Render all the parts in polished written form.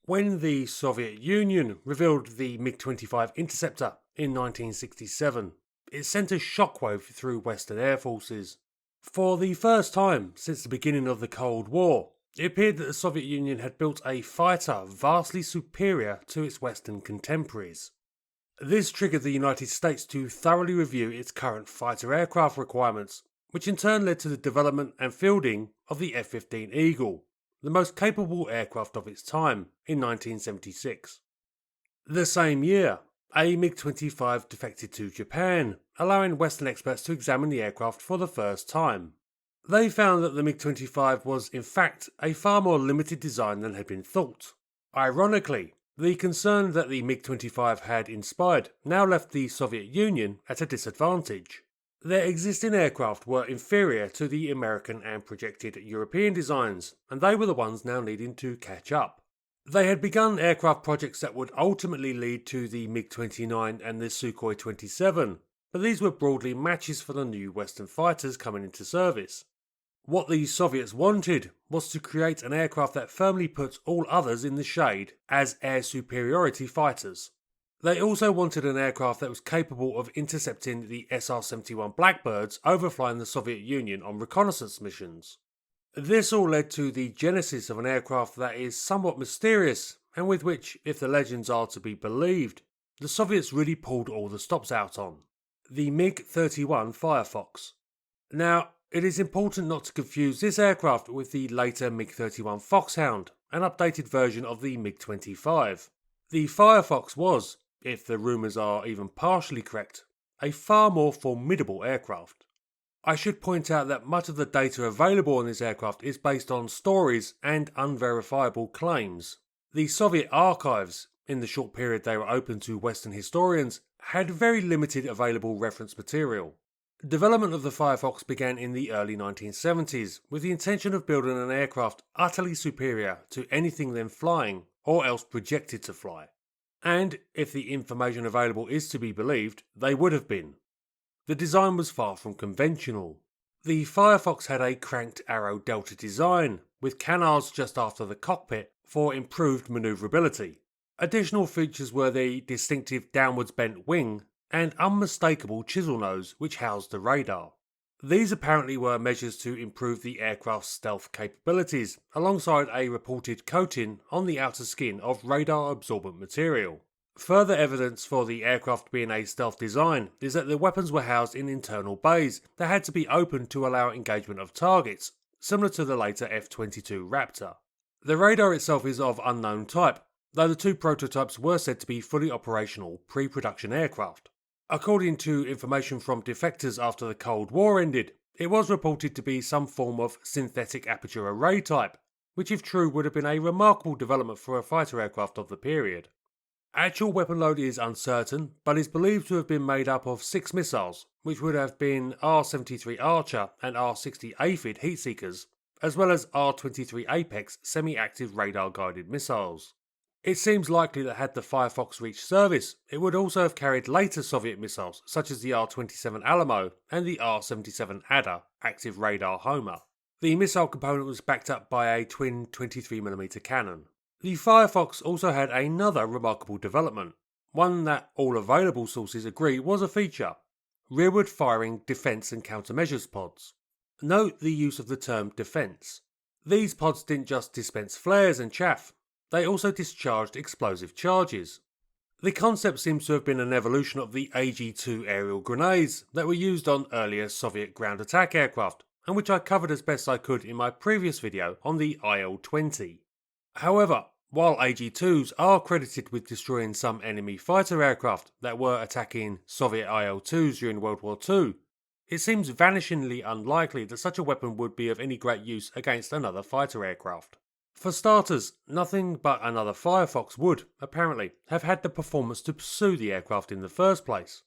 When the Soviet Union revealed the MiG-25 interceptor in 1967, it sent a shockwave through Western air forces. For the first time since the beginning of the Cold War, it appeared that the Soviet Union had built a fighter vastly superior to its Western contemporaries. This triggered the United States to thoroughly review its current fighter aircraft requirements, which in turn led to the development and fielding of the F-15 Eagle, the most capable aircraft of its time, in 1976. The same year, a MiG-25 defected to Japan, allowing Western experts to examine the aircraft for the first time. They found that the MiG-25 was in fact a far more limited design than had been thought. Ironically, the concern that the MiG-25 had inspired now left the Soviet Union at a disadvantage. Their existing aircraft were inferior to the American and projected European designs, and they were the ones now needing to catch up. They had begun aircraft projects that would ultimately lead to the MiG-29 and the Sukhoi 27, but these were broadly matches for the new Western fighters coming into service. What the Soviets wanted was to create an aircraft that firmly put all others in the shade as air superiority fighters. They also wanted an aircraft that was capable of intercepting the SR-71 Blackbirds overflying the Soviet Union on reconnaissance missions. This all led to the genesis of an aircraft that is somewhat mysterious, and with which, if the legends are to be believed, the Soviets really pulled all the stops out on: the MiG-31 Firefox. Now, it is important not to confuse this aircraft with the later MiG-31 Foxhound, an updated version of the MiG-25. The Firefox was, if the rumours are even partially correct, a far more formidable aircraft. I should point out that much of the data available on this aircraft is based on stories and unverifiable claims. The Soviet archives, in the short period they were open to Western historians, had very limited available reference material. Development of the Firefox began in the early 1970s with the intention of building an aircraft utterly superior to anything then flying or else projected to fly. And, if the information available is to be believed, they would have been. The design was far from conventional. The Firefox had a cranked arrow delta design, with canards just after the cockpit for improved manoeuvrability. Additional features were the distinctive downwards bent wing and unmistakable chisel nose which housed the radar. These apparently were measures to improve the aircraft's stealth capabilities, alongside a reported coating on the outer skin of radar-absorbent material. Further evidence for the aircraft being a stealth design is that the weapons were housed in internal bays that had to be opened to allow engagement of targets, similar to the later F-22 Raptor. The radar itself is of unknown type, though the two prototypes were said to be fully operational pre-production aircraft. According to information from defectors after the Cold War ended, it was reported to be some form of synthetic aperture array type, which if true would have been a remarkable development for a fighter aircraft of the period. Actual weapon load is uncertain, but is believed to have been made up of 6 missiles, which would have been R-73 Archer and R-60 Aphid heatseekers, as well as R-23 Apex semi-active radar-guided missiles. It seems likely that had the Firefox reached service, it would also have carried later Soviet missiles such as the R-27 Alamo and the R-77 Adder active radar Homer. The missile component was backed up by a twin 23mm cannon. The Firefox also had another remarkable development, one that all available sources agree was a feature: rearward firing defence and countermeasures pods. Note the use of the term defence. These pods didn't just dispense flares and chaff, they also discharged explosive charges. The concept seems to have been an evolution of the AG-2 aerial grenades that were used on earlier Soviet ground attack aircraft, and which I covered as best I could in my previous video on the IL-20. However, while AG-2s are credited with destroying some enemy fighter aircraft that were attacking Soviet IL-2s during World War II, it seems vanishingly unlikely that such a weapon would be of any great use against another fighter aircraft. For starters, nothing but another Firefox would, apparently, have had the performance to pursue the aircraft in the first place.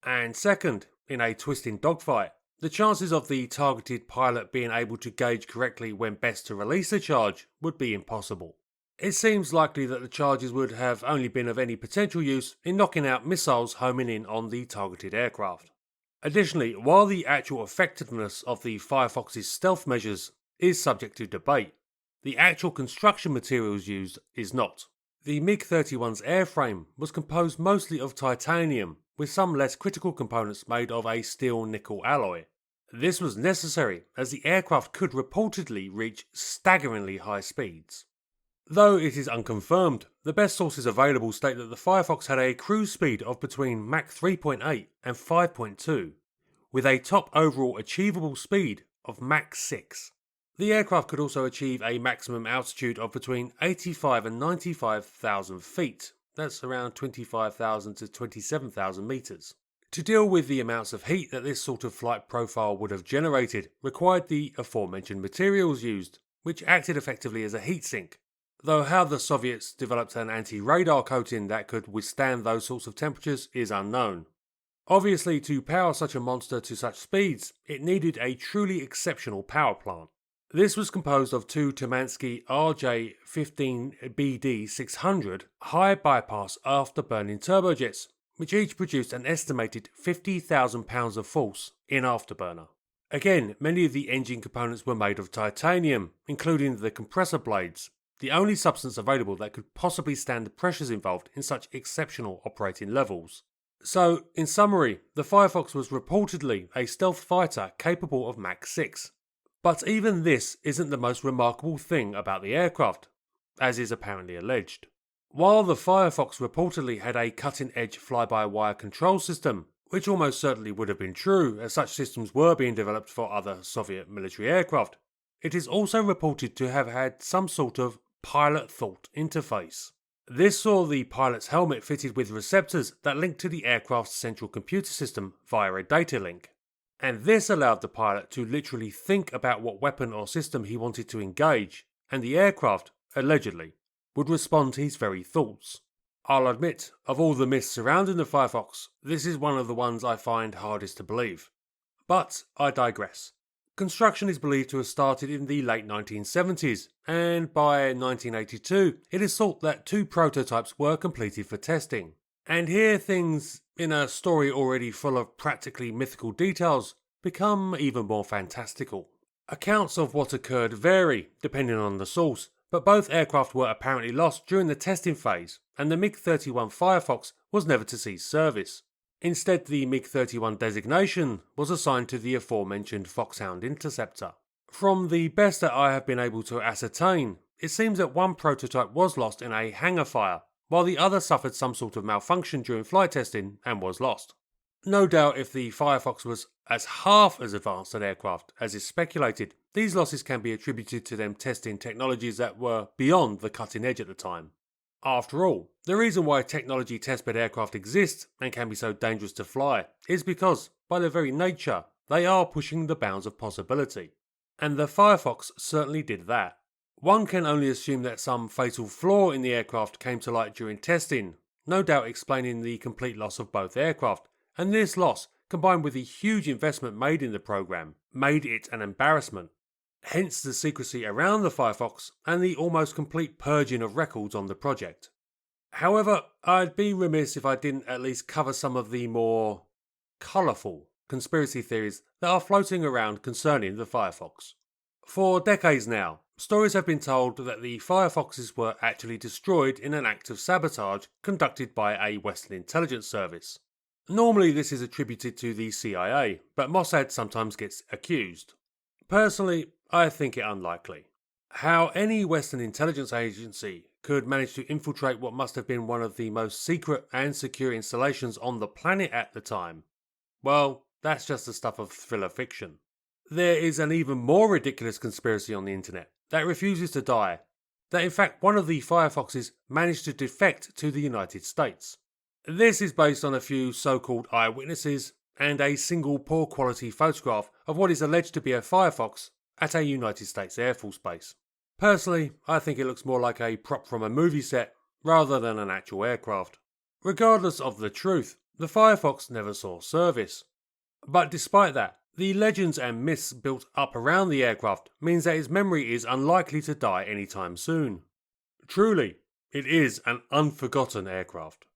And second, in a twisting dogfight, the chances of the targeted pilot being able to gauge correctly when best to release a charge would be impossible. It seems likely that the charges would have only been of any potential use in knocking out missiles homing in on the targeted aircraft. Additionally, while the actual effectiveness of the Firefox's stealth measures is subject to debate, the actual construction materials used is not. The MiG-31's airframe was composed mostly of titanium, with some less critical components made of a steel-nickel alloy. This was necessary as the aircraft could reportedly reach staggeringly high speeds. Though it is unconfirmed, the best sources available state that the Firefox had a cruise speed of between Mach 3.8 and 5.2, with a top overall achievable speed of Mach 6. The aircraft could also achieve a maximum altitude of between 85 and 95,000 feet, that's around 25,000 to 27,000 metres. To deal with the amounts of heat that this sort of flight profile would have generated required the aforementioned materials used, which acted effectively as a heatsink. Though how the Soviets developed an anti-radar coating that could withstand those sorts of temperatures is unknown. Obviously, to power such a monster to such speeds, it needed a truly exceptional power plant. This was composed of two Tamansky RJ-15BD-600 high bypass afterburning turbojets, which each produced an estimated 50,000 pounds of force in afterburner. Again, many of the engine components were made of titanium, including the compressor blades, the only substance available that could possibly stand the pressures involved in such exceptional operating levels. So, in summary, the Firefox was reportedly a stealth fighter capable of Mach 6. But even this isn't the most remarkable thing about the aircraft, as is apparently alleged. While the Firefox reportedly had a cutting-edge fly-by-wire control system, which almost certainly would have been true as such systems were being developed for other Soviet military aircraft, it is also reported to have had some sort of pilot-thought interface. This saw the pilot's helmet fitted with receptors that linked to the aircraft's central computer system via a data link. And this allowed the pilot to literally think about what weapon or system he wanted to engage, and the aircraft, allegedly, would respond to his very thoughts. I'll admit, of all the myths surrounding the Firefox, this is one of the ones I find hardest to believe. But I digress. Construction is believed to have started in the late 1970s, and by 1982 it is thought that 2 prototypes were completed for testing. And here things, in a story already full of practically mythical details, become even more fantastical. Accounts of what occurred vary, depending on the source, but both aircraft were apparently lost during the testing phase, and the MiG-31 Firefox was never to cease service. Instead, the MiG-31 designation was assigned to the aforementioned Foxhound interceptor. From the best that I have been able to ascertain, it seems that one prototype was lost in a hangar fire, while the other suffered some sort of malfunction during flight testing and was lost. No doubt if the Firefox was as half as advanced an aircraft as is speculated, these losses can be attributed to them testing technologies that were beyond the cutting edge at the time. After all, the reason why technology testbed aircraft exist and can be so dangerous to fly is because, by their very nature, they are pushing the bounds of possibility. And the Firefox certainly did that. One can only assume that some fatal flaw in the aircraft came to light during testing, no doubt explaining the complete loss of both aircraft, and this loss, combined with the huge investment made in the program, made it an embarrassment. Hence the secrecy around the Firefox and the almost complete purging of records on the project. However, I'd be remiss if I didn't at least cover some of the more colourful conspiracy theories that are floating around concerning the Firefox. For decades now, stories have been told that the Firefoxes were actually destroyed in an act of sabotage conducted by a Western intelligence service. Normally this is attributed to the CIA, but Mossad sometimes gets accused. Personally, I think it unlikely. How any Western intelligence agency could manage to infiltrate what must have been one of the most secret and secure installations on the planet at the time, well, that's just the stuff of thriller fiction. There is an even more ridiculous conspiracy on the internet that refuses to die, that in fact one of the Firefoxes managed to defect to the United States. This is based on a few so-called eyewitnesses and a single poor quality photograph of what is alleged to be a Firefox at a United States Air Force base. Personally, I think it looks more like a prop from a movie set rather than an actual aircraft. Regardless of the truth, the Firefox never saw service. But despite that, the legends and myths built up around the aircraft means that its memory is unlikely to die anytime soon. Truly, it is an unforgotten aircraft.